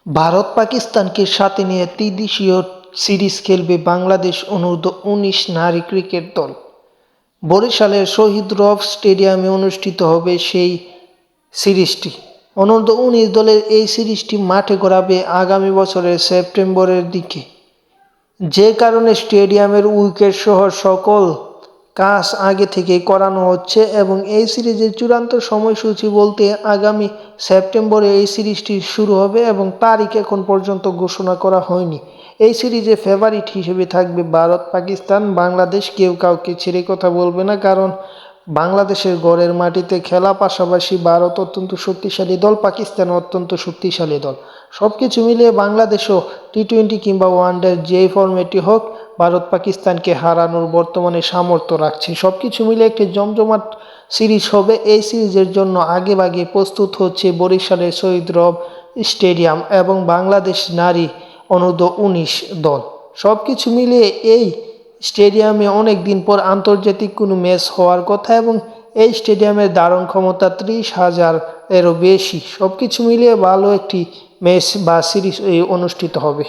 ভারত পাকিস্তানকে সাথে নিয়ে ত্রিদেশীয় সিরিজ খেলবে বাংলাদেশ অনূর্ধ্ব-১৯ নারী ক্রিকেট দল। বরিশালের শহীদ রব স্টেডিয়ামে অনুষ্ঠিত হবে সেই সিরিজটি। অনূর্ধ্ব-১৯ দলের এই সিরিজটি মাঠে গড়াবে আগামী বছরের সেপ্টেম্বরের দিকে। যে কারণে স্টেডিয়ামের উইকেট সহ সকল কাজ আগে থেকেই করানো হচ্ছে এবং এই সিরিজের চূড়ান্ত সময়সূচি বলতে আগামী সেপ্টেম্বরে এই সিরিজটি শুরু হবে এবং তারিখ এখন পর্যন্ত ঘোষণা করা হয়নি। এই সিরিজে ফেভারিট হিসেবে থাকবে ভারত, পাকিস্তান, বাংলাদেশ। কেউ কাউকে ছেড়ে কথা বলবে না, কারণ বাংলাদেশের ঘরের মাটিতে খেলা, পাশাপাশি ভারত অত্যন্ত শক্তিশালী দল, পাকিস্তান অত্যন্ত শক্তিশালী দল। সব কিছু মিলিয়ে বাংলাদেশও টি-20 কিংবা ওয়ানডের যেই ফরম্যাটই হোক, ভারত পাকিস্তানকে হারানোর বর্তমানে সামর্থ্য রাখছে। সব কিছু মিলে একটি জমজমাট সিরিজ হবে। এই সিরিজের জন্য আগেভাগে প্রস্তুত হচ্ছে বরিশালের শহীদ রব স্টেডিয়াম এবং বাংলাদেশ নারী অনূর্ধ্ব-১৯ দল। সব কিছু মিলিয়ে এই স্টেডিয়ামে অনেক দিন পর আন্তর্জাতিক কোনো ম্যাচ হওয়ার কথা এবং এই স্টেডিয়ামের ধারণ ক্ষমতা ৩০,০০০-এরও বেশি। সব কিছু মিলিয়ে ভালো একটি ম্যাচ বা সিরিজ অনুষ্ঠিত হবে।